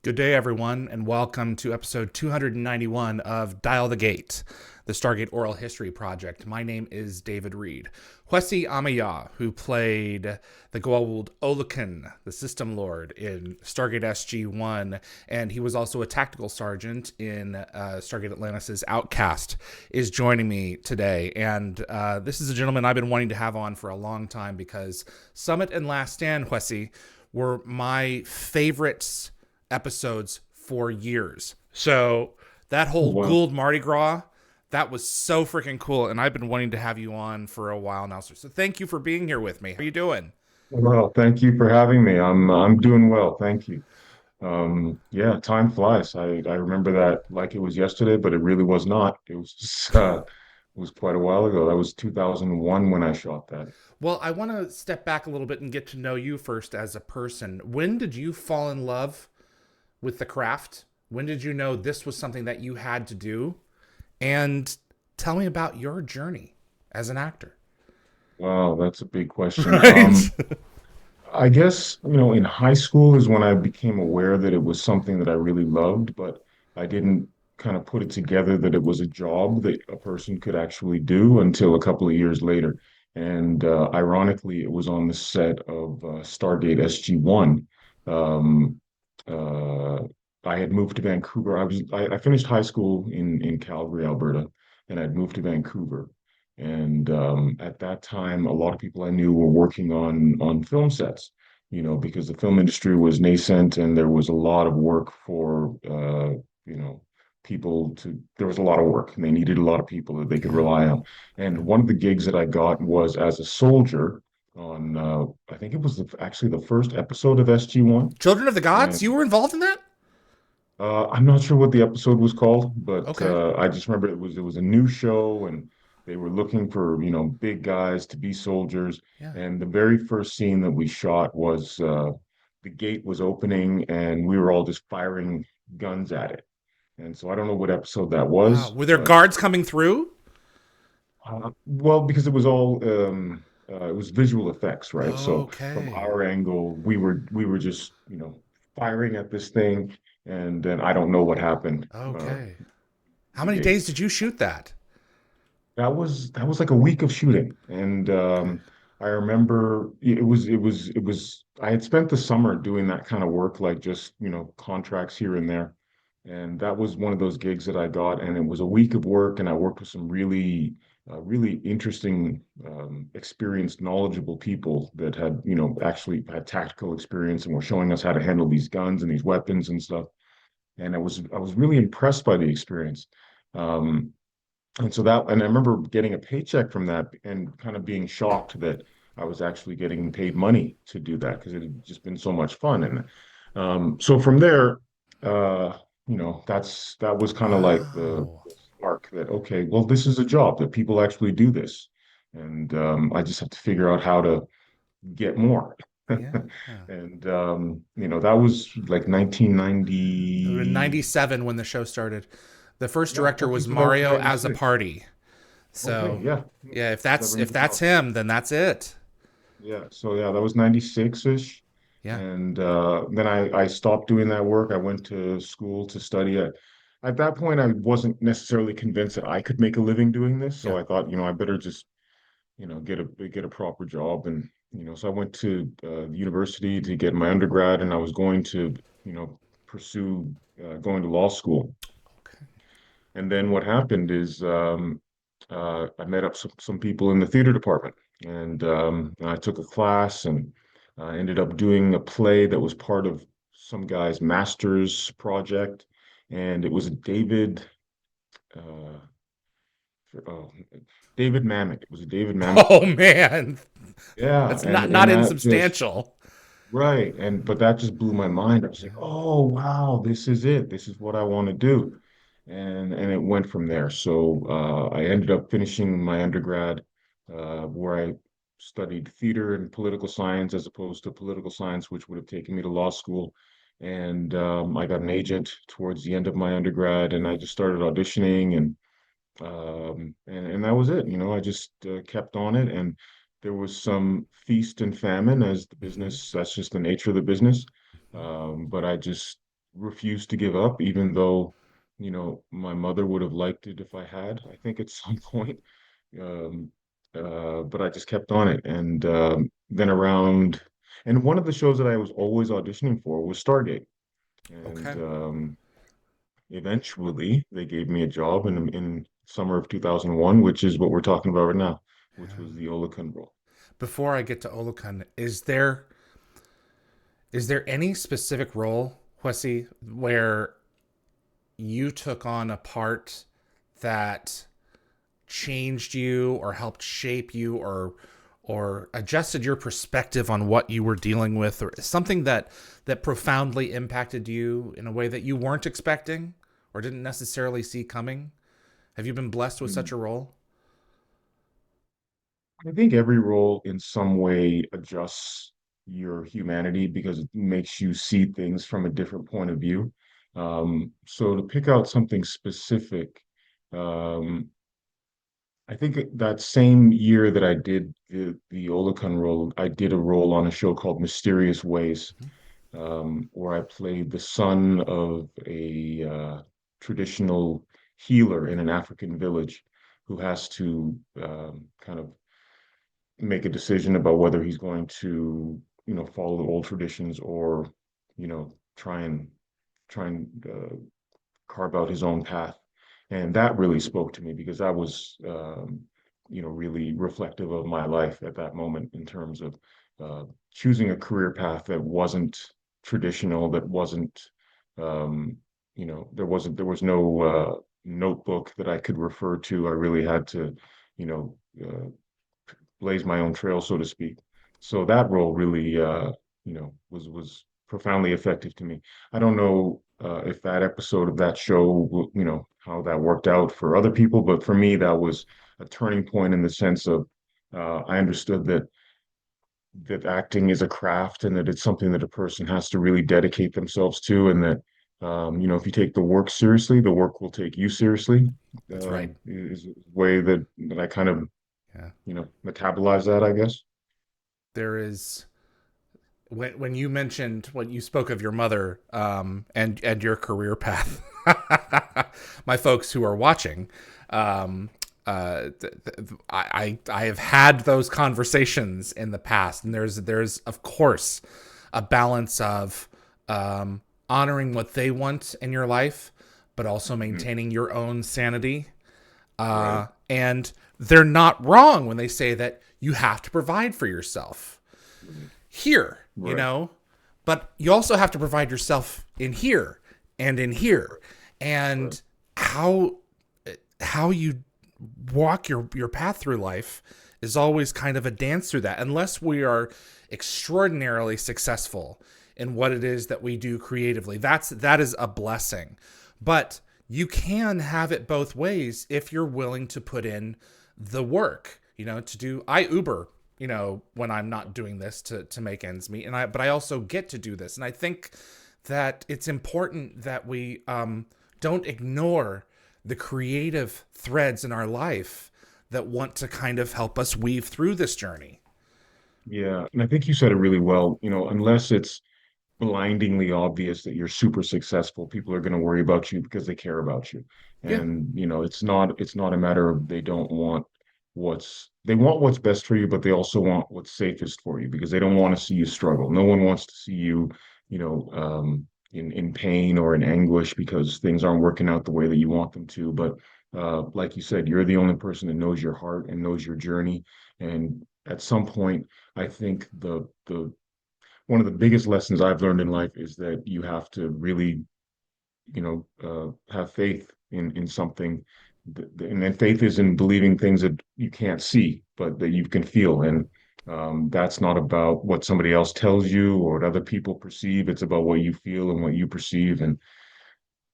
Good day, everyone, and welcome to episode 291 of Dial the Gate, the Stargate Oral History Project. My name is David Reed. Kwesi Ameyaw, who played the Goa'uld Olokun, the System Lord in Stargate SG-1, and he was also a tactical sergeant in Stargate Atlantis' Outcast, is joining me today. And this is a gentleman I've been wanting to have on for a long time because Summit and Last Stand, Kwesi, were my favorites episodes for years. So that Oh, whole wow. Goa'uld Mardi Gras, that was so freaking cool. And I've been wanting to have you on for a while now, sir. So thank you for being here with me. How are you doing? Well, thank you for having me. I'm doing well, thank you. Yeah, time flies. I remember that like it was yesterday, but it really was not. It was just it was quite a while ago. That was 2001 when I shot that. Well, I want to step back a little bit and get to know you first as a person. When did you fall in love with the craft? When did you know this was something that you had to do? And tell me about your journey as an actor. Wow, that's a big question. Right? I guess, in high school is when I became aware that it was something that I really loved, but I didn't kind of put it together that it was a job that a person could actually do until a couple of years later. And ironically, it was on the set of Stargate SG-1. Um, uh, I had moved to Vancouver. I finished high school in Calgary, Alberta, and I'd moved to Vancouver. And at that time, a lot of people I knew were working on film sets, because the film industry was nascent and there was a lot of work for you know, there was a lot of work and they needed a lot of people that they could Yeah. rely on. And Yeah. one of the gigs that I got was as a soldier on I think it was actually the first episode of SG-1. Children of the Gods, you And were involved in that? I'm not sure what the episode was called, but Okay. I just remember it was a new show, and they were looking for big guys to be soldiers. Yeah. And the very first scene that we shot was the gate was opening, and we were all just firing guns at it. And so I don't know what episode that Wow. was, Were there but guards coming through? well, because it was all it was visual effects, right? So from Okay. our angle, we were just firing at this thing, and then I don't know what happened. Okay. How The many gate. days did you shoot that? That was like a week of shooting, and Okay. I remember it was I had spent the summer doing that kind of work, like just contracts here and there, and that was one of those gigs that I got, and it was a week of work, and I worked with some really interesting, experienced, knowledgeable people that had actually had tactical experience and were showing us how to handle these guns and these weapons and stuff, and I was really impressed by the experience. Um, and I remember getting a paycheck from that and kind of being shocked that I was actually getting paid money to do that because it had just been so much fun. And so from there, that was kind of like Wow. the spark that, okay, well, this is a job that people actually do this. And I just have to figure out how to get more. Yeah. And that was like It was 1990. 97 when the show started. The first Yeah, director okay, was so that was Mario as a 96. party. Okay, So, yeah, yeah, that if rings a that's bell. him, then that's it. Yeah, so yeah, that was 96-ish. Yeah. And then I stopped doing that work. I went to school to study. At that point, I wasn't necessarily convinced that I could make a living doing this. Yeah. So I thought, I better just, get a proper job. And, so I went to the university to get my undergrad, and I was going to, pursue going to law school. Okay. And then what happened is I met up some people in the theater department, and I took a class, and I ended up doing a play that was part of some guy's master's project, and it was a uh, oh, David Mamet. It was a David Mamet Oh play. man. Yeah, That's and not and that just insubstantial. right, and but that just blew my mind. I was like, oh wow, this is it. This is what I want to do. And it went from there. So I ended up finishing my undergrad, where I studied theater and political science as opposed to political science, which would have taken me to law school. And I got an agent towards the end of my undergrad, and I just started auditioning, and that was it. I just kept on it, and there was some feast and famine as the Hmm. business. That's just the nature of the business. Hmm. But I just refused to give up, even though, my mother would have liked it if I had, I think at some point. Um, but I just kept on it. And then around, and one of the shows that I was always auditioning for was Stargate. And Okay. eventually they gave me a job in summer of 2001, which is what we're talking about right now, which was the Olokun role. Before I get to Olokun, is there any specific role, Kwesi, where you took on a part that changed you or helped shape you or adjusted your perspective on what you were dealing with, or something that profoundly impacted you in a way that you weren't expecting or didn't necessarily see coming? Have you been blessed with such a role? I think every role in some way adjusts your humanity because it makes you see things from a different point of view. So to pick out something specific, um, I think that same year that I did the Olokun role, I did a role on a show called Mysterious Ways, where I played the son of a traditional healer in an African village who has to kind of make a decision about whether he's going to, follow the old traditions or, try and carve out his own path. And that really spoke to me because that was, really reflective of my life at that moment in terms of choosing a career path that wasn't traditional, that wasn't, um, there was no notebook that I could refer to. I really had to, you know, blaze my own trail, so to speak. So that role really, was profoundly effective to me. I don't know if that episode of that show, how that worked out for other people, but for me, that was a turning point in the sense of I understood that acting is a craft and that it's something that a person has to really dedicate themselves to, and that if you take the work seriously, the work will take you seriously. That's right. Is a way that I kind of Yeah. metabolize that, I guess. There is when you mentioned when you spoke of your mother, and your career path, my folks who are watching, I have had those conversations in the past, and there's of course a balance of honoring what they want in your life, but also Mhm. maintaining your own sanity. Right. And they're not wrong when they say that you have to provide for yourself Right. here, Right. but you also have to provide yourself in here and in here. Right. And how you walk your path through life is always kind of a dance through that, unless we are extraordinarily successful in what it is that we do creatively. That is a blessing. But you can have it both ways if you're willing to put in the work, to do. I Uber, when I'm not doing this to make ends meet, but I also get to do this. And I think that it's important that we don't ignore the creative threads in our life that want to kind of help us weave through this journey. Yeah. And I think you said it really well. Unless it's blindingly obvious that you're super successful, people are going to worry about you because they care about you. Yeah, And, it's not a matter of they want what's best for you, but they also want what's safest for you because they don't want to see you struggle. No one wants to see you, in pain or in anguish because things aren't working out the way that you want them to. But like you said, you're the only person that knows your heart and knows your journey. And at some point, I think the one of the biggest lessons I've learned in life is that you have to really, have faith in something. And then faith is in believing things that you can't see, but that you can feel. And that's not about what somebody else tells you or what other people perceive. It's about what you feel and what you perceive. And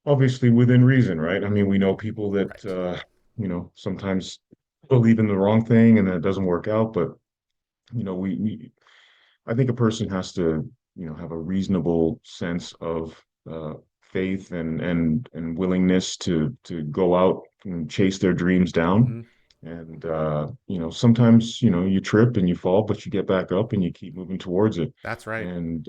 obviously within reason, right? I mean, we know people that, right. sometimes believe in the wrong thing and then it doesn't work out. But, I think a person has to, have a reasonable sense of faith and willingness to go out and chase their dreams down. Hmm. And sometimes, you trip and you fall, but you get back up and you keep moving towards it. That's right. And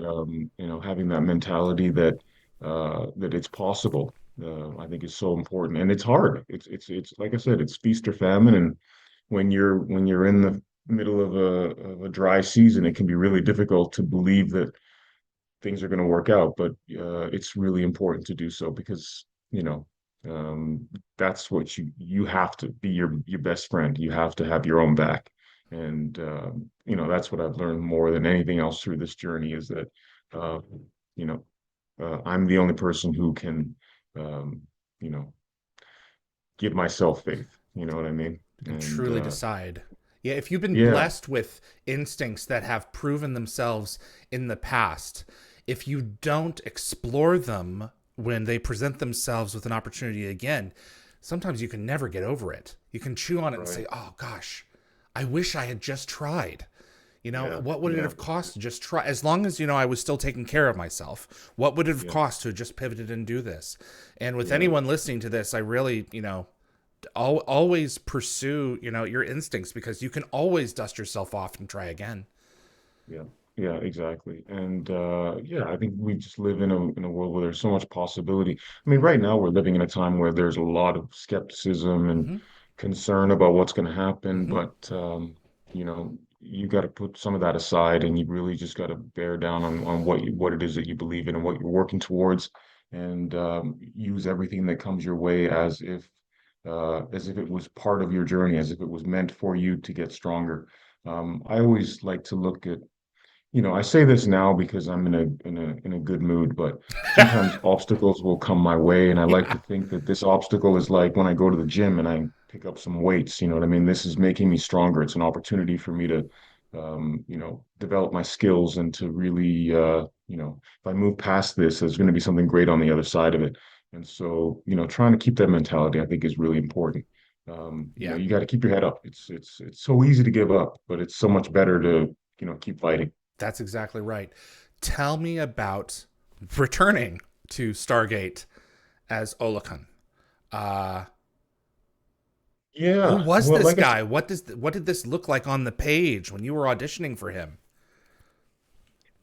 having that mentality that that it's possible. I think is so important, and it's hard. It's like I said, it's feast or famine, and when you're in the middle of a dry season, it can be really difficult to believe that things are going to work out. But it's really important to do so because um, that's what you have to be your best friend. You have to have your own back, and that's what I've learned more than anything else through this journey is that uh, you know I'm the only person who can um, you know give myself faith. You know what I mean? And And truly decide. Yeah, if you've been yeah, blessed with instincts that have proven themselves in the past, if you don't explore them when they present themselves with an opportunity again, sometimes you can never get over it. You can chew on it and right. say, oh gosh, I wish I had just tried. Yeah, What would it yeah, have cost to just try? As long as, I was still taking care of myself, what would it have yeah, cost to just pivoted and do this? And with yeah. anyone listening to this, I really, always pursue your instincts because you can always dust yourself off and try again. Yeah, yeah, exactly. And yeah, I think we just live in a world where there's so much possibility. I mean, right now we're living in a time where there's a lot of skepticism and Mm-hmm. concern about what's going to happen, Mm-hmm. but you got to put some of that aside and you really just got to bear down on what it is that you believe in and what you're working towards and use everything that comes your way as if it was part of your journey, as if it was meant for you to get stronger. I always like to look at I say this now because I'm in a good mood, but sometimes obstacles will come my way, and I like Yeah. to think that this obstacle is like when I go to the gym and I pick up some weights. You know what I mean? This is making me stronger. It's an opportunity for me to, develop my skills and to really, if I move past this, there's going to be something great on the other side of it. And so, trying to keep that mentality, I think, is really Mm-hmm. important. Yeah, You got to keep your head up. It's so easy to give up, but it's so much better to, keep fighting. that's exactly right. Tell me about returning to Stargate as Olokun. uh who Yeah, was well, this like I said, guy? What did this look like on the page when you were auditioning for him?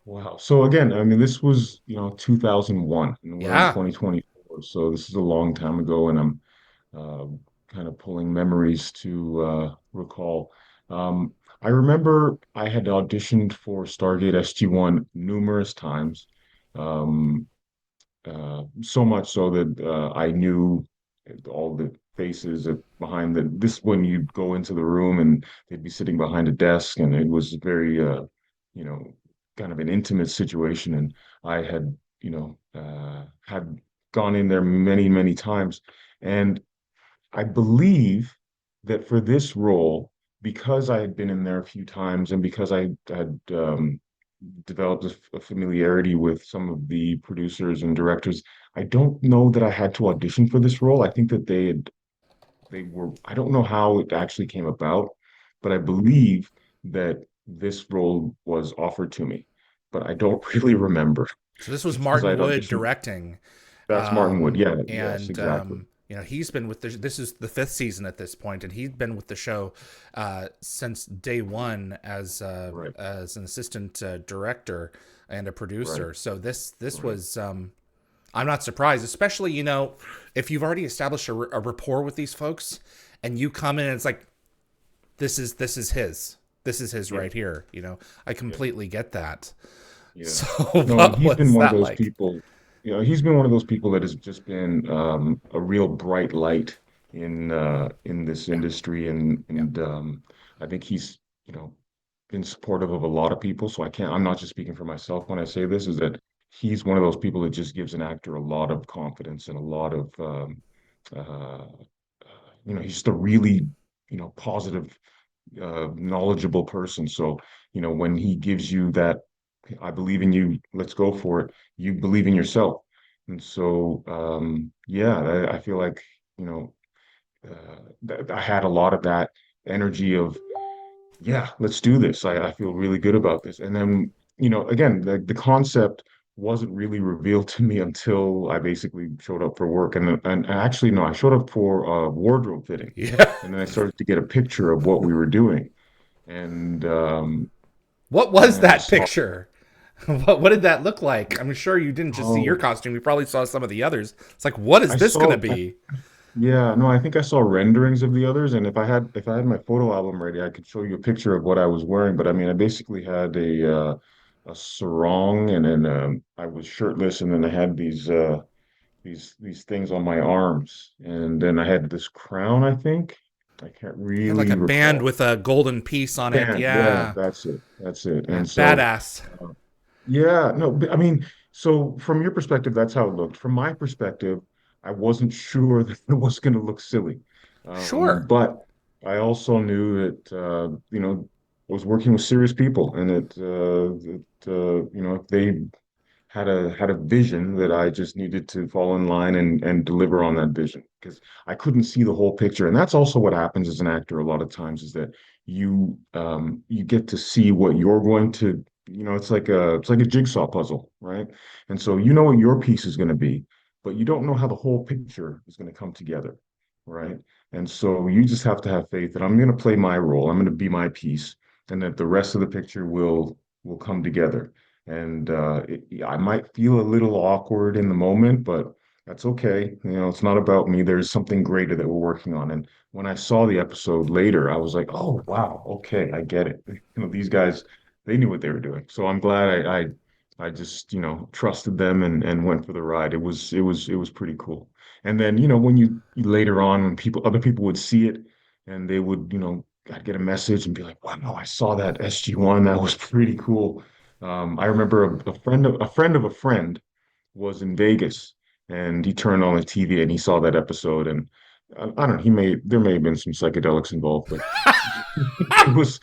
wow. So again, I mean, this was, 2001, and we're in Yeah. 2024. So this is a long time ago, and I'm uh, kind of pulling memories to recall. I remember I had auditioned for Stargate SG-1 numerous times. Um, so much so that I knew all the faces behind this when you'd go into the room and they'd be sitting behind a desk and it was very you know kind of an intimate situation and I had gone in there many many times and I believe that for this role, because I had been in there a few times and because I had developed a familiarity with some of the producers and directors, I don't know that I had to audition for this role. I think that I don't know how it actually came about, but I believe that this role was offered to me, but I don't really remember So this was just because I Martin had Wood auditioned. directing. That's Martin Wood. Yeah, yes, And exactly. he's been with this is the fifth season at this point, and he's been with the show since day one Right, as an assistant director and a right, producer. So this right. was I'm not surprised, especially if you've already established a rapport with these folks, and you come in and it's like this is his Yeah, right here. I yeah. completely get that. Yeah. So No, and what he's been was one of that those like? people, he's been one of those people that has just been a real bright light in this Yeah, industry yeah. and I think he's, been supportive of a lot of people. So I'm not just speaking for myself when I say this, is that he's one of those people that just gives an actor a lot of confidence and a lot of uh, he's just a really, positive knowledgeable person. So, when he gives you that, I believe in you, let's go for it, you believe in yourself. And so, yeah, I feel like, you know, I had a lot of that energy of, yeah, let's do this. I feel really good about this. And then, again, the concept wasn't really revealed to me until I basically showed up for work. And actually, no, I showed up for wardrobe fitting. Yeah. And then I started to get a picture of what we were doing. And What and was then I that saw picture? What did that look like? I'm sure you didn't just see your Oh, costume. You probably saw some of the others. It's like, what is I this going to saw. be? Yeah, no, I think I saw renderings of the others, and if I had my photo album ready, I could show you a picture of what I was wearing. But I mean, I basically had a sarong, and then I was shirtless, and then I had these things on my arms, and then I had this crown. I think I can't Yeah, like a really band recall. with a golden piece on it. Band, yeah, Yeah. that's it, that's it. Yeah. And so. Badass. Yeah, no, but I mean, so from your perspective, that's how it looked. From my perspective, I wasn't sure that it was going to look silly. Sure. But I also knew that, I was working with serious people and if they had a vision that I just needed to fall in line and deliver on that vision because I couldn't see the whole picture. And that's also what happens as an actor a lot of times is that you get to see what you're going to, it's like a jigsaw puzzle, right? And so you know what your piece is going to be, but you don't know how the whole picture is going to come together, right? And so you just have to have faith that I'm going to play my role, I'm going to be my piece, and that the rest of the picture will come together. And I might feel a little awkward in the moment, but that's okay. It's not about me. There's something greater that we're working on. And when I saw the episode later, I was like, oh, wow, okay, I get it. These guys, they knew what they were doing. So I'm glad I just, trusted them and went for the ride. It was pretty cool. And then, when later on, when other people would see it and they would, I'd get a message and be like, wow, I saw that SG-1. That was pretty cool. I remember a friend of a friend was in Vegas and he turned on the TV and he saw that episode and I don't know, there may have been some psychedelics involved, but he was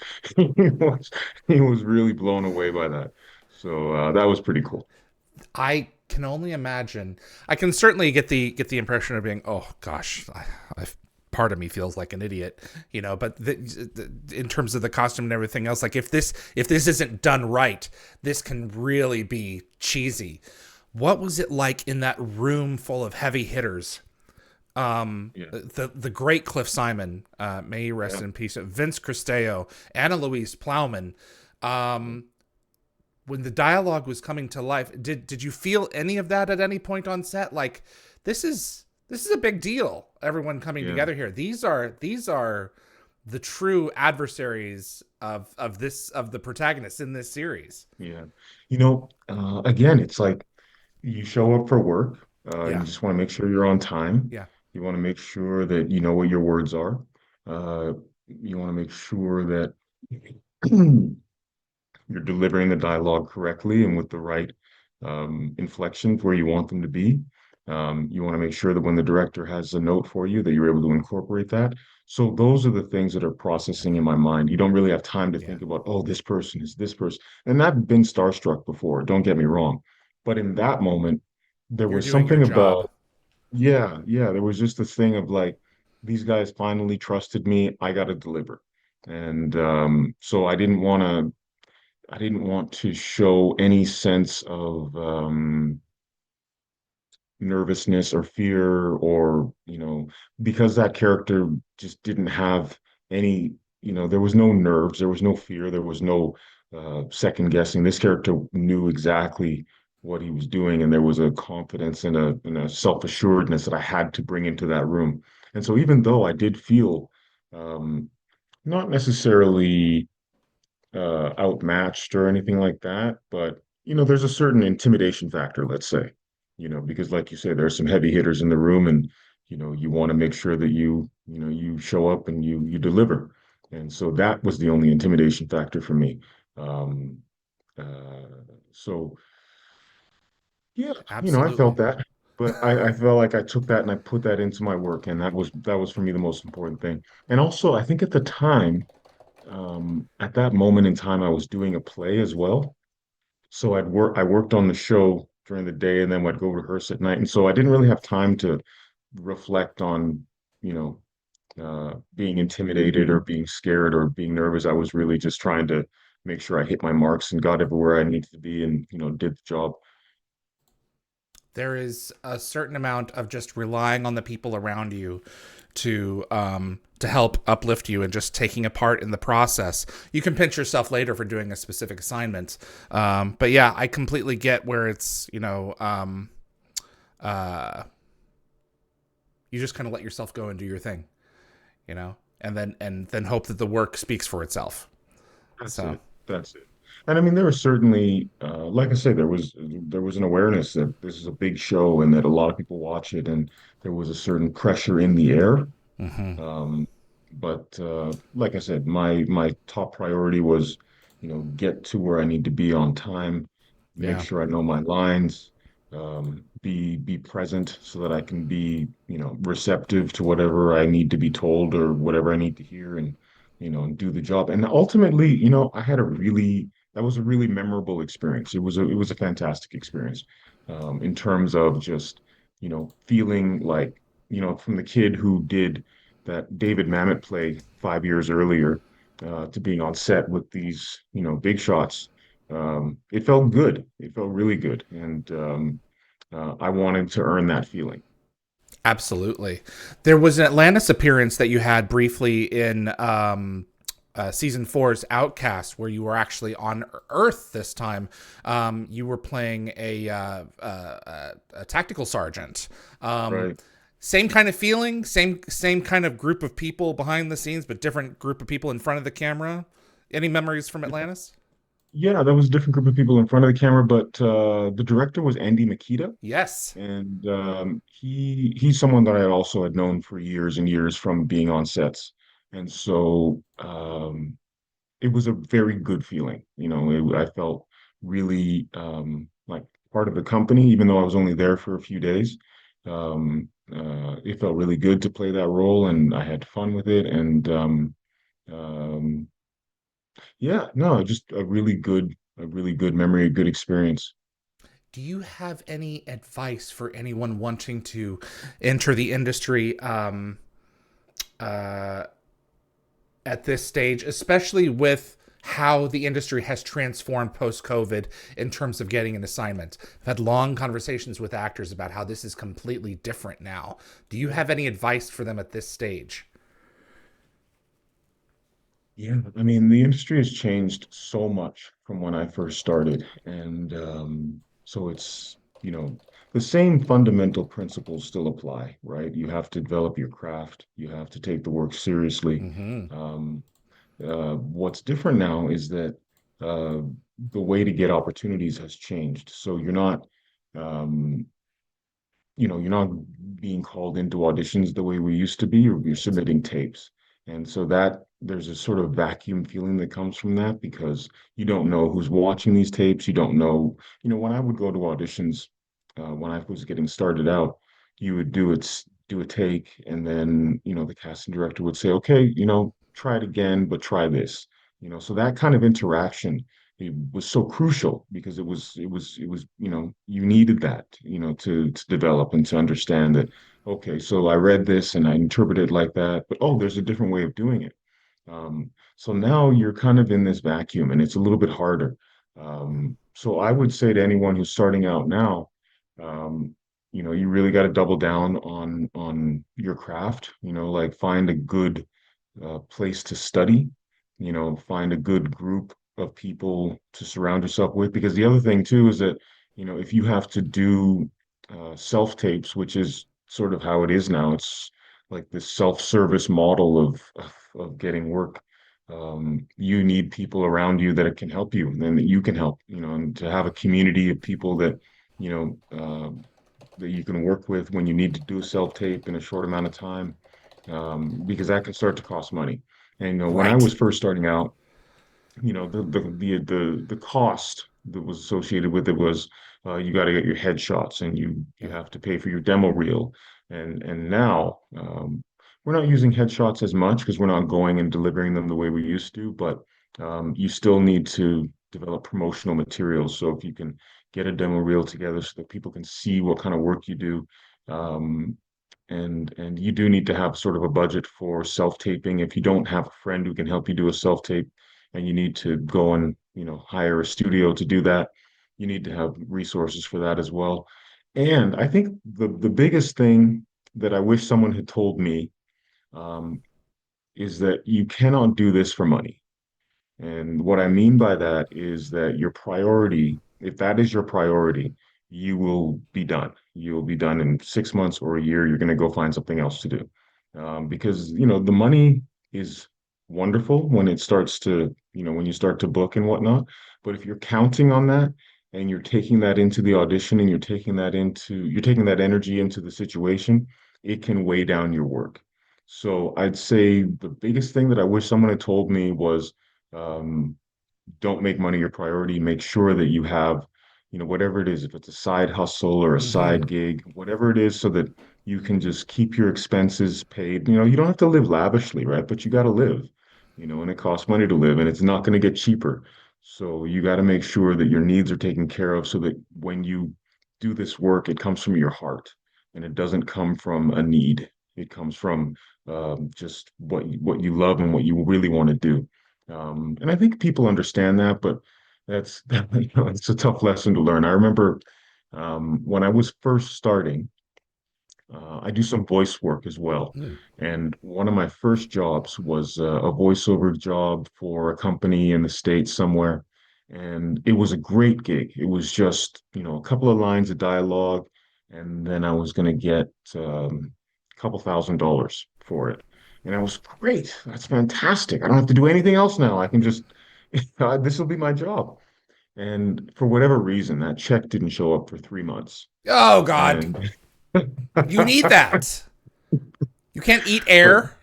he was really blown away by that. So that was pretty cool. I can only imagine. I can certainly get the impression of being, oh gosh, part of me feels like an idiot, But in terms of the costume and everything else, like if this isn't done right, this can really be cheesy. What was it like in that room full of heavy hitters? Yeah. The great Cliff Simon, may he rest Yeah. in peace. Vince Cristeo, Anna Louise Plowman. Um, when the dialogue was coming to life, did you feel any of that at any point on set? Like this is a big deal. Everyone coming Yeah. together here. These are the true adversaries of the protagonists in this series. Yeah. Again, it's like you show up for work. You Yeah, just want to make sure you're on time. yeah, You want to make sure that you know what your words are. You want to make sure that you're delivering the dialogue correctly and with the right inflections where you want them to be. You want to make sure that when the director has a note for you, that you're able to incorporate that. So those are the things that are processing in my mind. You don't really have time to yeah. think about, oh, this person is this person. And I've been starstruck before, don't get me wrong. But in that moment, there You're was doing your something job. about, yeah, yeah, there was just a thing of like, these guys finally trusted me. I got to deliver. And so I didn't want to show any sense of nervousness or fear or, because that character just didn't have any, there was no nerves, there was no fear, there was no second guessing. This character knew exactly what he was doing, and there was a confidence and a self-assuredness that I had to bring into that room. And so even though I did feel not necessarily outmatched or anything like that. But, there's a certain intimidation factor, let's say, because like you say, there's some heavy hitters in the room and, you want to make sure that you show up and you deliver. And so that was the only intimidation factor for me. Um, so yeah, I felt Absolutely. that, but I felt like I took that and I put that into my work, and that was for me the most important thing. And also, I think at the time, at that moment in time, I was doing a play as well. So I worked on the show during the day and then I'd go rehearse at night. And so I didn't really have time to reflect on, you know, being intimidated or being scared or being nervous. I was really just trying to make sure I hit my marks and got everywhere I needed to be and, did the job. There is a certain amount of just relying on the people around you to to help uplift you and just taking a part in the process. You can pinch yourself later for doing a specific assignment. But yeah, I completely get where it's, uh, you just kind of let yourself go and do your thing, and then hope that the work speaks for itself. That's So it. That's it. And I mean, there was certainly, like I said, there was an awareness that this is a big show and that a lot of people watch it, and there was a certain pressure in the air. mhm. Um, but like I said, my top priority was, get to where I need to be on time, make Yeah, sure I know my lines, be present so that I can be, receptive to whatever I need to be told or whatever I need to hear, and and do the job. And ultimately, I had a really that was a really memorable experience. It was a fantastic experience, in terms of just, feeling like, from the kid who did that David Mamet play 5 years earlier, to being on set with these, big shots. It felt good. It felt really good, and I wanted to earn that feeling. absolutely. There was an Atlantis appearance that you had briefly in season four's Outcast, where you were actually on Earth this time. You were playing a tactical sergeant. Um, Right. Same kind of feeling, same kind of group of people behind the scenes, but different group of people in front of the camera. Any memories from Atlantis? Yeah, that was a different group of people in front of the camera, but the director was Andy Makita, Yes. and he's someone that I also had known for years and years from being on sets, and so it was a very good feeling. I felt really, like part of the company, even though I was only there for a few days. It felt really good to play that role, and I had fun with it. And um, yeah, no, just a really good memory, a good experience. Do you have any advice for anyone wanting to enter the industry uh, at this stage, especially with how the industry has transformed post COVID in terms of getting an assignment? I've had long conversations with actors about how this is completely different now. Do you have any advice for them at this stage? Yeah, I mean, the industry has changed so much from when I first started. And so the same fundamental principles still apply, right? You have to develop your craft, you have to take the work seriously. Mm-hmm. Um, what's different now is that uh, the way to get opportunities has changed. So um, you're not being called into auditions the way we used to be, or you're submitting tapes. And so that there's a sort of vacuum feeling that comes from that, because you don't know who's watching these tapes. You don't know, when I would go to auditions, when I was getting started out, you would do a take, and then, the casting director would say, okay, try it again, but try this. So that kind of interaction, it was so crucial, because it was you needed that, to develop and to understand that, okay, so I read this and I interpreted it like that, but oh, there's a different way of doing it. So now you're kind of in this vacuum, and it's a little bit harder. So I would say to anyone who's starting out now, um, you really got to double down on your craft. Like, find a good place to study. Find a good group of people to surround yourself with. Because the other thing too is that, if you have to do self tapes, which is sort of how it is now, it's like this self-service model of getting work. You need people around you that can help you, and that you can help, and to have a community of people that, you know, uh, that you can work with when you need to do a self-tape in a short amount of time, because that can start to cost money. And when I Right. was first starting out, the cost that was associated with it was, you got to get your headshots, and you Yep. have to pay for your demo reel. And now, we're not using headshots as much, because we're not going and delivering them the way we used to, but you still need to develop promotional materials. So if you can get a demo reel together so that people can see what kind of work you do, um, and you do need to have sort of a budget for self-taping. If you don't have a friend who can help you do a self-tape, and you need to go and, hire a studio to do that, you need to have resources for that as well. And I think the biggest thing that I wish someone had told me, um, is that you cannot do this for money. And what I mean by that is that your priority, if that is your priority, you will be done. You'll be done in 6 months or a year. You're going to go find something else to do. Because, the money is wonderful when it starts to, when you start to book and whatnot. But if you're counting on that and you're taking that into the audition and you're taking that energy into the situation, it can weigh down your work. So I'd say the biggest thing that I wish someone had told me was, um, don't make money your priority. Make sure that you have, whatever it is, if it's a side hustle or a Hmm. side gig, whatever it is, so that you can just keep your expenses paid. You don't have to live lavishly, right? But you got to live, and it costs money to live and it's not going to get cheaper. So you got to make sure that your needs are taken care of so that when you do this work, it comes from your heart and it doesn't come from a need. It comes from just what you love and what you really want to do. And I think people understand that, but that's it's a tough lesson to learn. I remember when I was first starting, I do some voice work as well. Mm. And one of my first jobs was a voiceover job for a company in the States somewhere. And it was a great gig. It was just, a couple of lines of dialogue, and then I was going to get a couple $1,000 for it. And I was great. That's fantastic. I don't have to do anything else now. I can just, this will be my job. And for whatever reason, that check didn't show up for 3 months. Oh God, And you need that. You can't eat but air.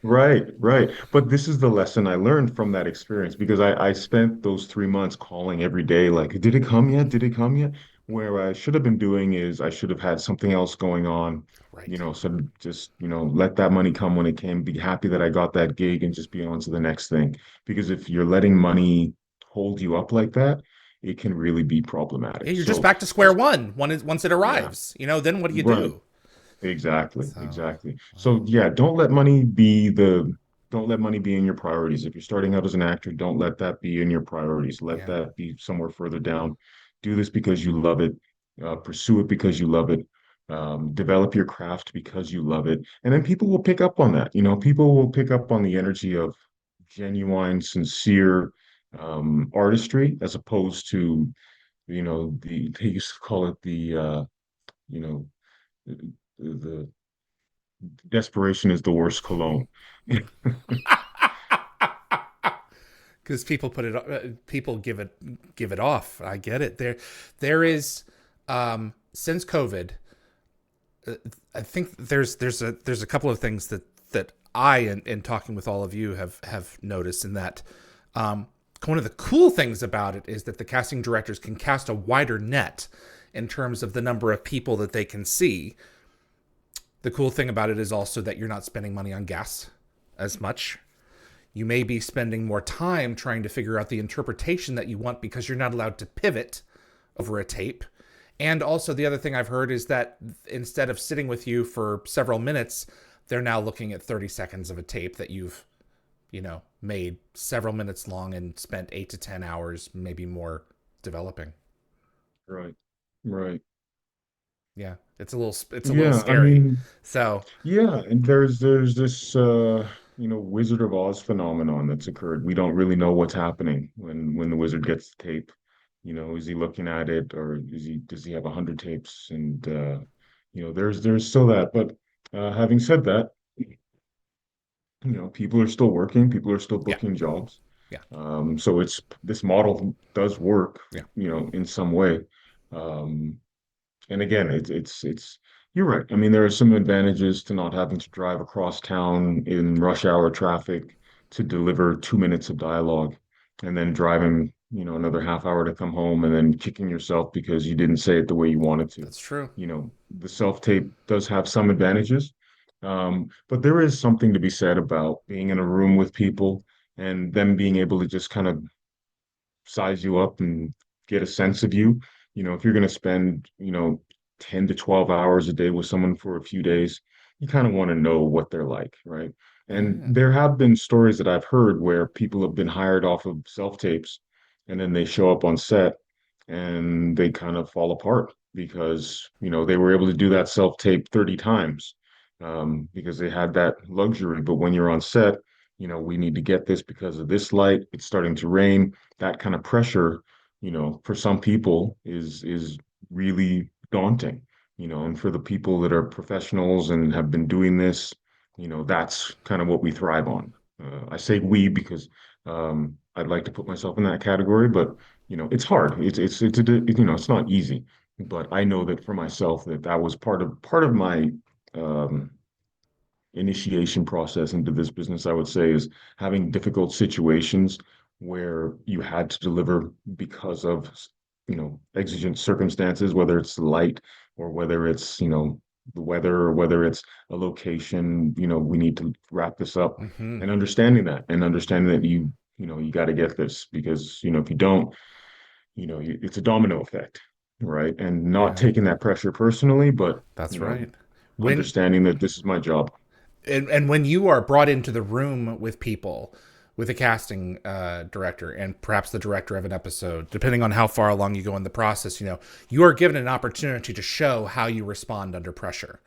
right, right. But this is the lesson I learned from that experience because I spent those 3 months calling every day, like, did it come yet? Did it come yet? Where I should have been doing is I should have had something else going on, Right. so just, let that money come when it came, be happy that I got that gig and just be on to the next thing. Because if you're letting money hold you up like that, it can really be Yeah, problematic. you're just So back to square just, one once it yeah, arrives. Then what do you right. do? Exactly, So, exactly. well, So yeah, don't let money be in your priorities. If you're starting out as an actor, don't let that be in your priorities. Let yeah. that be somewhere further down. Do this because you love it. Pursue it because you love it. Develop your craft because you love it. And then people will pick up on that. People will pick up on the energy of genuine, sincere artistry as opposed to, they used to call it you know, the desperation is the worst cologne. Because people people give it off. I get it. There is since COVID. I think there's a couple of things that I in talking with all of you have noticed in that. One of the cool things about it is that the casting directors can cast a wider net in terms of the number of people that they can see. The cool thing about it is also that you're not spending money on gas as much. You may be spending more time trying to figure out the interpretation that you want because you're not allowed to pivot over a tape. And also, the other thing I've heard is that instead of sitting with you for several minutes, they're now looking at 30 seconds of a tape that you've, made several minutes long and spent 8 to 10 hours, maybe more, developing. Right, right. Yeah, it's a little Yeah, I scary. mean, So, yeah, and there's this Wizard of Oz phenomenon that's occurred. We don't really know what's happening when the wizard gets the tape. Is he looking at it or does he have 100 tapes? And there's still that. But having said that, people are still working, people are still yeah, booking jobs. yeah, So this model does work, yeah. in some way. Um, and again, you're right. I mean, there are some advantages to not having to drive across town in rush hour traffic to deliver 2 minutes of dialogue and then driving, another half hour to come home and then kicking yourself because you didn't say it the way you wanted to. That's true. The self-tape does have some advantages. But there is something to be said about being in a room with people and them being able to just kind of size you up and get a sense of you. If you're going to spend, 10 to 12 hours a day with someone for a few days, you kind of want to know what they're like, right? And Yeah. there have been stories that I've heard where people have been hired off of self-tapes and then they show up on set and they kind of fall apart because, they were able to do that self-tape 30 times. because they had that luxury. But when you're on set, we need to get this because of this light. It's starting to rain. That kind of pressure, for some people is really daunting. And for the people that are professionals and have been doing this, that's kind of what we thrive on. I say we because I'd like to put myself in that category, but it's hard. It's not easy. But I know that for myself that was part of my um, initiation process into this business, I would say, is having difficult situations where you had to deliver because of, exigent circumstances, whether it's the light or whether it's, the weather or whether it's a location, we need to wrap this up Hmm. and understanding that you got to get this because, if you don't, it's a domino effect, right? And not Yeah, taking that pressure personally, but, that's right. When understanding that this is my job. and when you are brought into the room with people, with a casting director and perhaps the director of an episode, depending on how far along you go in the process, you are given an opportunity to show how you respond under pressure.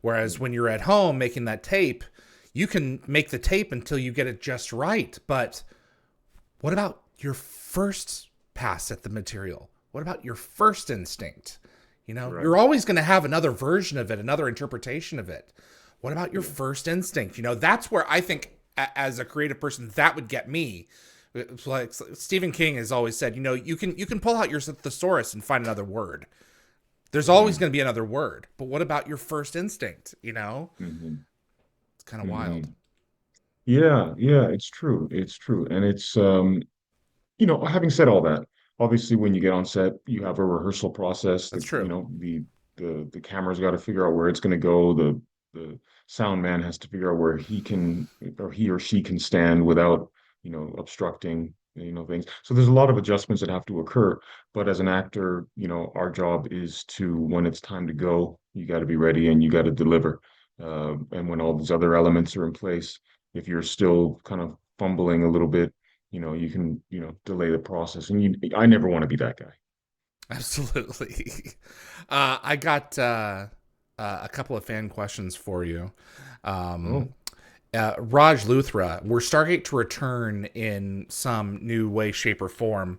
Whereas when you're at home making that tape, you can make the tape until you get it just right. But what about your first pass at the material? What about your first instinct? Right. You're always going to have another version of it, another interpretation of it. What about your Yeah. first instinct? That's where I think, as a creative person, that would get me. It's like Stephen King has always said, you can pull out your thesaurus and find another word. There's always Hmm. going to be another word. But what about your first instinct? Hmm. It's kind of Hmm. wild. Yeah, yeah, it's true. It's true. And having said all that, obviously when you get on set, you have a rehearsal process That's that, true. the camera's got to figure out where it's going to go. The sound man has to figure out where he or she can stand without, obstructing, things. So there's a lot of adjustments that have to occur. But as an actor, our job is to, when it's time to go, you got to be ready and you got to deliver. And when all these other elements are in place, if you're still kind of fumbling a little bit, you can, delay the process. And I never want to be that guy. Absolutely. I got a couple of fan questions for you. Um, Oh, Raj Luthra, were Stargate to return in some new way, shape, or form,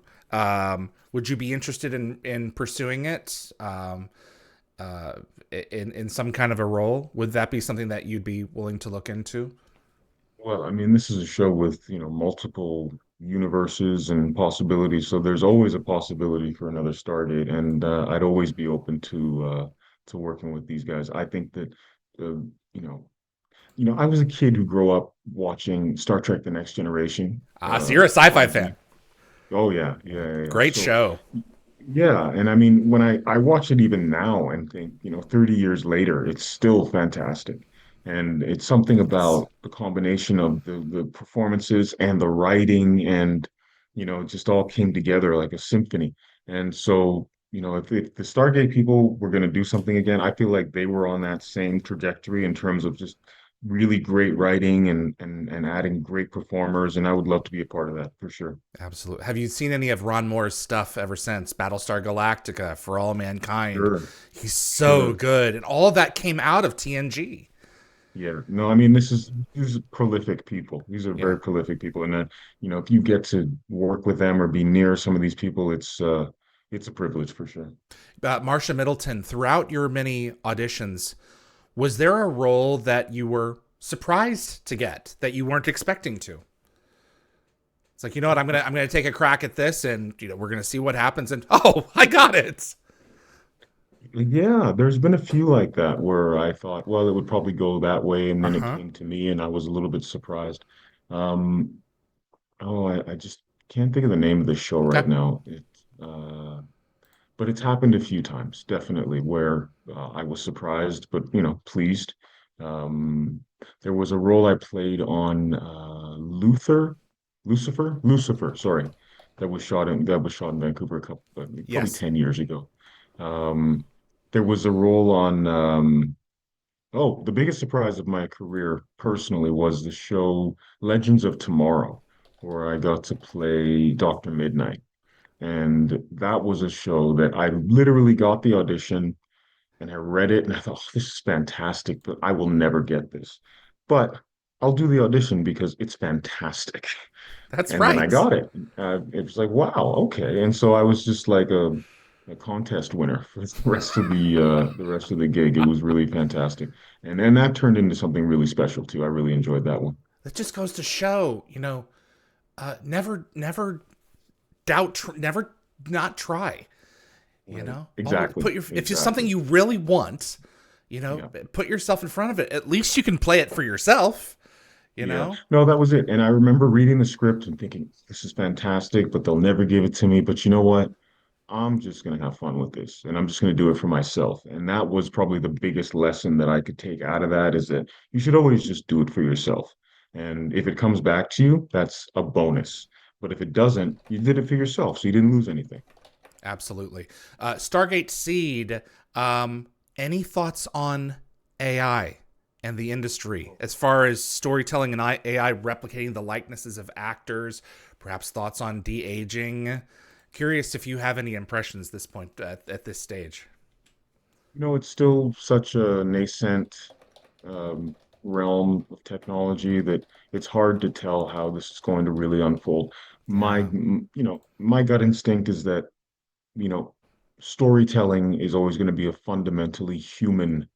would you be interested in pursuing it uh, in some kind of a role? Would that be something that you'd be willing to look into? well, I mean, this is a show with, multiple universes and possibilities. So there's always a possibility for another Stargate. And I'd always be open to working with these guys. I think that, uh, you know, I was a kid who grew up watching Star Trek: The Next Generation So you're a sci-fi on fan. Oh yeah, yeah, yeah, yeah. Great So show. yeah, and I mean when I watch it even now and think, 30 years later, it's still fantastic. And it's something Yes, about the combination of the performances and the writing and it just all came together like a symphony. And so, if the Stargate people were going to do something again, I feel like they were on that same trajectory in terms of just really great writing and adding great performers, and I would love to be a part of that for sure. absolutely. Have you seen any of Ron Moore's stuff ever since Battlestar Galactica, For All Mankind? Sure, He's so sure. good, and all of that came out of TNG. Yeah, no, I mean these are prolific people. These are Yeah. very prolific people, and then if you get to work with them or be near some of these people, it's a privilege for sure. Marsha Middleton, throughout your many auditions, was there a role that you were surprised to get that you weren't expecting to? It's like, I'm gonna take a crack at this, and we're gonna see what happens. And oh, I got it. Yeah, there's been a few like that where I thought, well, it would probably go that way, and Uh then it huh. came to me, and I was a little bit surprised. Um, oh, I just can't think of the name of the show Okay. right now. But it's happened a few times, definitely, where I was surprised, but pleased. Um, there was a role I played on Lucifer, sorry, that was shot in Vancouver probably Yes. 10 years ago. Um, there was a role on the biggest surprise of my career personally was the show Legends of Tomorrow, where I got to play Dr. Midnight. And that was a show that I literally got the audition. and I read it and I thought, oh, this is fantastic, but I will never get this. But I'll do the audition because it's fantastic. That's And then I right. got it. It was like, wow, okay. And so I was just like a contest winner for the rest of the gig. It was really fantastic. And then that turned into something really special too. I really enjoyed that one. That just goes to show, never doubt, never not try. Right. Always Exactly. if it's something Exactly. you really want, Yeah. put yourself in front of it. At least you can play it for yourself. You Yeah. know. No, that was it. And I remember reading the script and thinking, this is fantastic, but they'll never give it to me. But you know what? I'm just going to have fun with this and I'm just going to do it for myself. And that was probably the biggest lesson that I could take out of that is that you should always just do it for yourself. And if it comes back to you, that's a bonus. But if it doesn't, you did it for yourself, so you didn't lose anything. Absolutely. Stargate Seed. Any thoughts on AI and the industry as far as storytelling and AI replicating the likenesses of actors? Perhaps thoughts on de aging. Curious if you have any impressions at this point at this stage. It's still such a nascent um, realm of technology that it's hard to tell how this is going to really unfold. Yeah. My gut instinct is that, you know, storytelling is always going to be a fundamentally human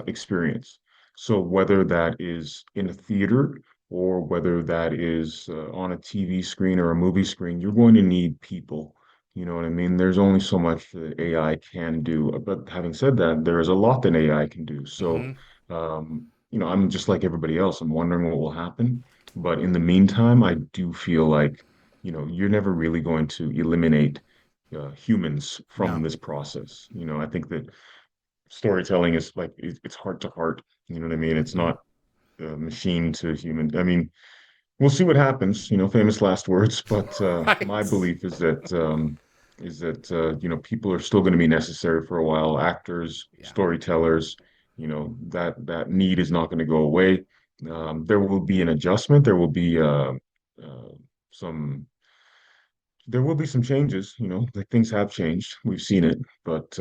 experience. So whether that is in a theater or whether that is on a TV screen or a movie screen, you're going to need people. You know what I mean? There's only so much that AI can do. But having said that, there is a lot that AI can do. So, Mm-hmm. I'm just like everybody else. I'm wondering what will happen. But in the meantime, I do feel like, you're never really going to eliminate humans from No. this process. I think that storytelling is like it's heart to heart. You know what I mean? It's Mm-hmm. not machine to human. I mean, we'll see what happens. Famous last words. But my Right. belief is that people are still going to be necessary for a while. Actors, Yeah. storytellers. That need is not going to go away. There will be an adjustment. Uh, some there will be some changes, like things have changed. We've seen it, but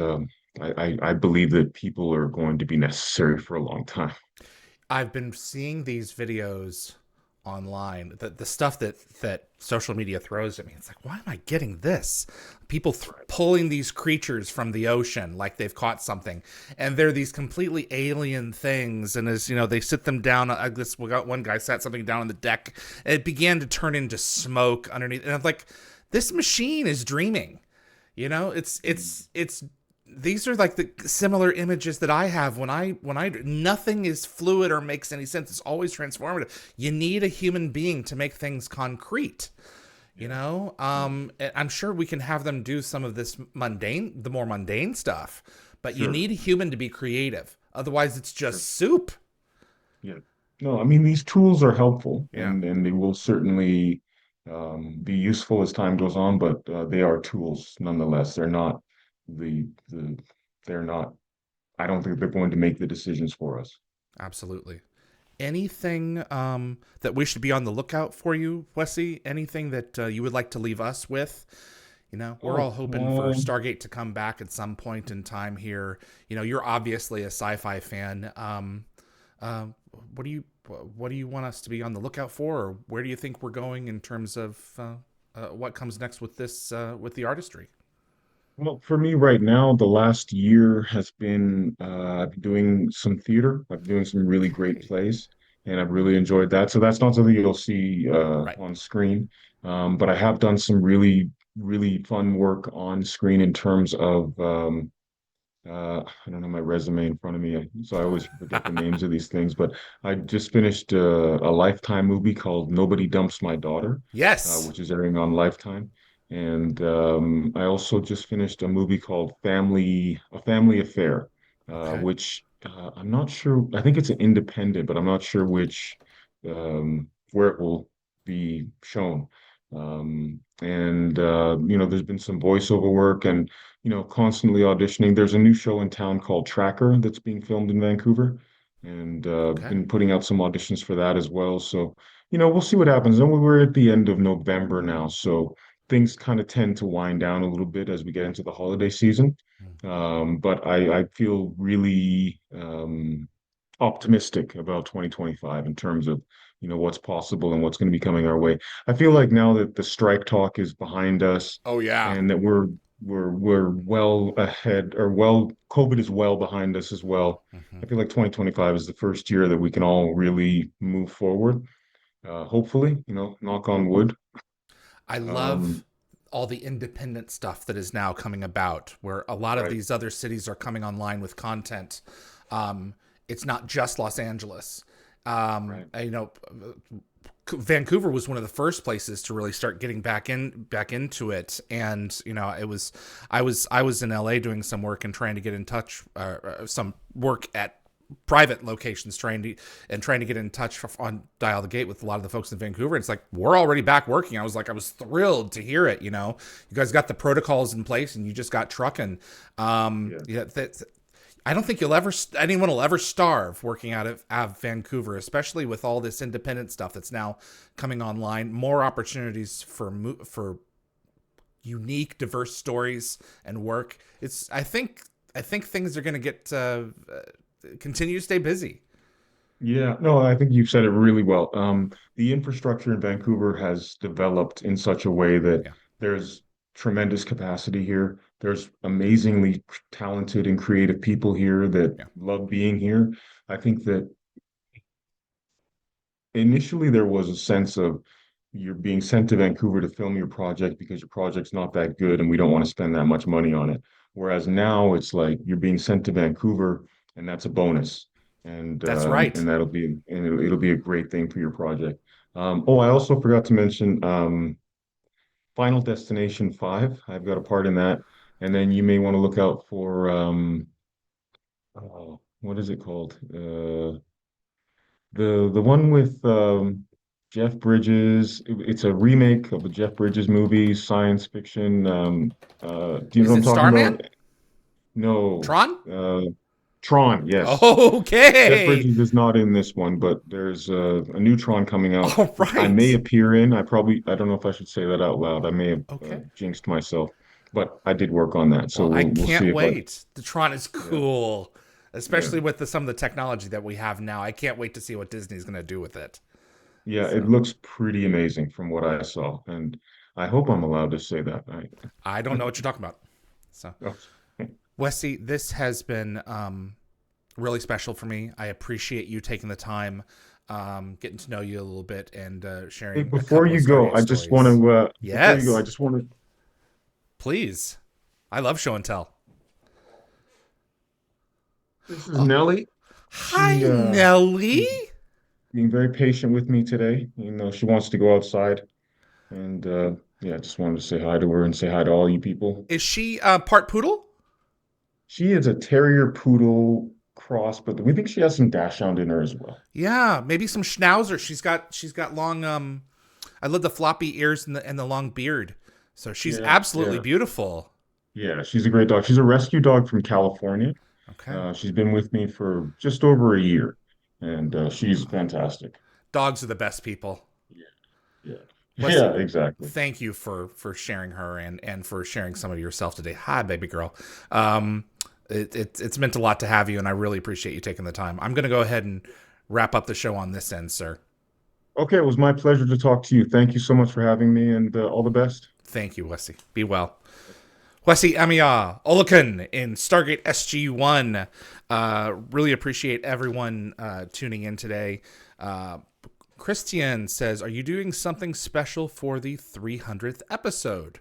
I believe that people are going to be necessary for a long time. I've been seeing these videos online, the stuff that social media throws at me. It's like, why am I getting this? People Right. pulling these creatures from the ocean like they've caught something, and they're these completely alien things. And as you know, they sit them down. This we got one guy sat something down on the deck, and it began to turn into smoke underneath. And I'm like, this machine is dreaming. It's these are like the similar images that I have when I nothing is fluid or makes any sense. It's always transformative. You need a human being to make things concrete. Yeah. Yeah. I'm sure we can have them do some of this the more mundane stuff, but you Sure. need a human to be creative. Otherwise, it's just Sure. soup. Yeah. No, I mean these tools are helpful Yeah, and they will certainly be useful as time goes on, but they are tools nonetheless. The they're not. I don't think they're going to make the decisions for us. absolutely. Anything that we should be on the lookout for you, Wesley? Anything that you would like to leave us with? We're all Oh, hoping for Stargate to come back at some point in time here. You're obviously a sci-fi fan. Uh, what do you want us to be on the lookout for, or where do you think we're going in terms of what comes next with this with the artistry? well, for me right now, the last year has been I've been doing some theater. I've been doing some really great Okay, plays, and I've really enjoyed that. So that's not something you'll see right. on screen, but I have done some really, really fun work on screen in terms of I don't have my resume in front of me, so I always forget the names of these things. But I just finished a Lifetime movie called Nobody Dumps My Daughter, Yes. which is airing on Lifetime. And I also just finished a movie called A Family Affair, Okay. which I'm not sure. I think it's an independent, but I'm not sure where it will be shown. And there's been some voiceover work and constantly auditioning. There's a new show in town called Tracker that's being filmed in Vancouver, and Okay. been putting out some auditions for that as well. So, we'll see what happens. And we're at the end of November now, so things kind of tend to wind down a little bit as we get into the holiday season. But I feel really optimistic about 2025 in terms of, what's possible and what's going to be coming our way. I feel like now that the strike talk is behind us Oh yeah. and that we're well ahead, or COVID is well behind us as well. Hmm. I feel like 2025 is the first year that we can all really move forward. Hopefully, knock on wood. I love Um, all the independent stuff that is now coming about, where a lot of right, these other cities are coming online with content. Um, it's not just Los Angeles. right. You know, Vancouver was one of the first places to really start getting back into it, and I was in LA doing some work and trying to get in touch, some work at private locations, trying to get in touch on Dial the Gate with a lot of the folks in Vancouver. And it's like, we're already back working. I was thrilled to hear it. You guys got the protocols in place and you just got trucking. Yeah. Yeah, I don't think anyone will ever starve working out of Vancouver, especially with all this independent stuff that's now coming online. More opportunities for unique, diverse stories and work. I think things are going to get continue to stay busy. Yeah, no, I think you've said it really well. The infrastructure in Vancouver has developed in such a way that Yeah, there's tremendous capacity here. There's amazingly talented and creative people here that yeah, love being here. I think that initially there was a sense of you're being sent to Vancouver to film your project because your project's not that good and we don't want to spend that much money on it. Whereas now it's like you're being sent to Vancouver and that's a bonus. And that's um, right. and that'll be and it'll be a great thing for your project. Oh, I also forgot to mention Final Destination 5. I've got a part in that. And then you may want to look out for what is it called? The one with Jeff Bridges. It's a remake of a Jeff Bridges movie, science fiction. Do you know Is what it I'm talking Starman? about? No. Tron? Tron, yes. Jeff Okay. Bridges is not in this one, but there's a new Tron coming out, All which I may right. appear in. I don't know if I should say that out loud. I may have Okay. jinxed myself, but I did work on that, so Well, I we'll see can't if I. wait. The Tron is Yeah, cool, yeah, especially with some of the technology that we have now. I can't wait to see what Disney's going to do with it. yeah. It So looks pretty amazing from what I saw, and I hope I'm allowed to say that. I don't know what you're talking about. So, Oh, Wesley, this has been really special for me. I appreciate you taking the time, getting to know you a little bit, and hey, sharing a before couple of you go, Stargate I just want stories. to. Before you go, I Yes, just want to. please. I love show and tell. This is Oh, Nellie. hi, She Nellie. is being very patient with me today. She wants to go outside, and yeah, I just wanted to say hi to her and say hi to all you people. Is she part poodle? She is a terrier poodle cross, but we think she has some dachshund in her as well. Yeah, maybe some schnauzer. She's got long. I love the floppy ears and the long beard. So she's Yeah, absolutely yeah, beautiful. yeah. She's a great dog. She's a rescue dog from California. Okay. She's been with me for just over a year, and she's fantastic. Dogs are the best people. Yeah, yeah, yeah, Wesley, exactly. thank you for sharing her and for sharing some of yourself today. Hi, baby girl. Um, it's meant a lot to have you, and I really appreciate you taking the time. I'm going to go ahead and wrap up the show on this end, sir. Okay, it was my pleasure to talk to you. Thank you so much for having me, and all the best. Thank you, Wesley. Be well. Kwesi Ameyaw, Olokun in Stargate SG-1. Really appreciate everyone tuning in today. Christian says, are you doing something special for the 300th episode?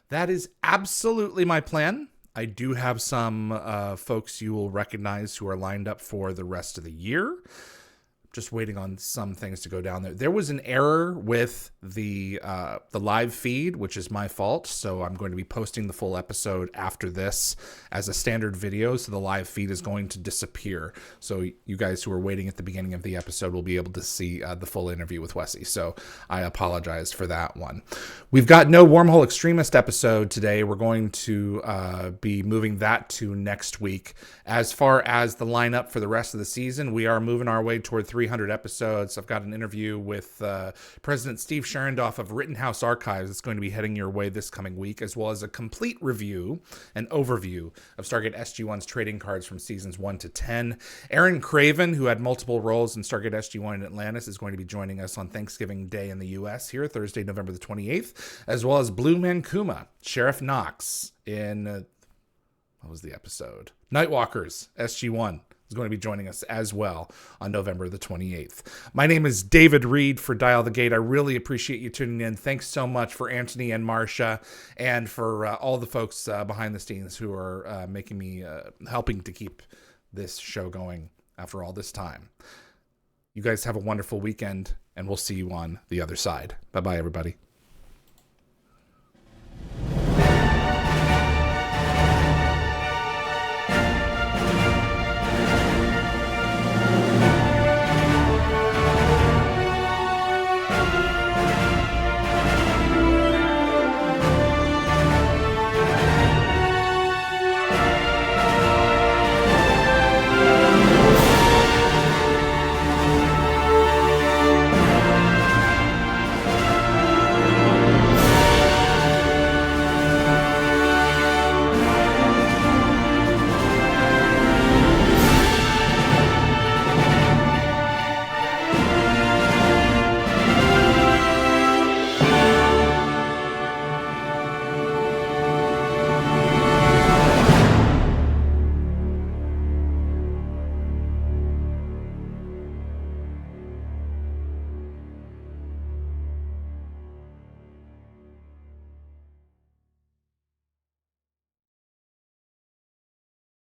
That is absolutely my plan. I do have some folks you will recognize who are lined up for the rest of the year. Just waiting on some things to go down there. There was an error with the live feed, which is my fault. So I'm going to be posting the full episode after this as a standard video. So the live feed is going to disappear. So you guys who are waiting at the beginning of the episode will be able to see the full interview with Wesley. So I apologize for that one. We've got no Wormhole Extremist episode today. We're going to be moving that to next week. As far as the lineup for the rest of the season, we are moving our way toward 3 300 episodes. I've got an interview with President Steve Sherendorf of Rittenhouse Archives that's going to be heading your way this coming week, as well as a complete review and overview of Stargate SG-1's trading cards from seasons 1 to 10. Aaron Craven, who had multiple roles in Stargate SG-1 in Atlantis, is going to be joining us on Thanksgiving Day in the U.S. here, Thursday, November the 28th, as well as Blue Mankuma, Sheriff Knox in, what was the episode? Nightwalkers, SG-1. Is going to be joining us as well on November the 28th. My name is David Reed for Dial the Gate. I really appreciate you tuning in. Thanks so much for Anthony and Marcia, and for all the folks behind the scenes who are making me, helping to keep this show going after all this time. You guys have a wonderful weekend, and we'll see you on the other side. Bye-bye, everybody.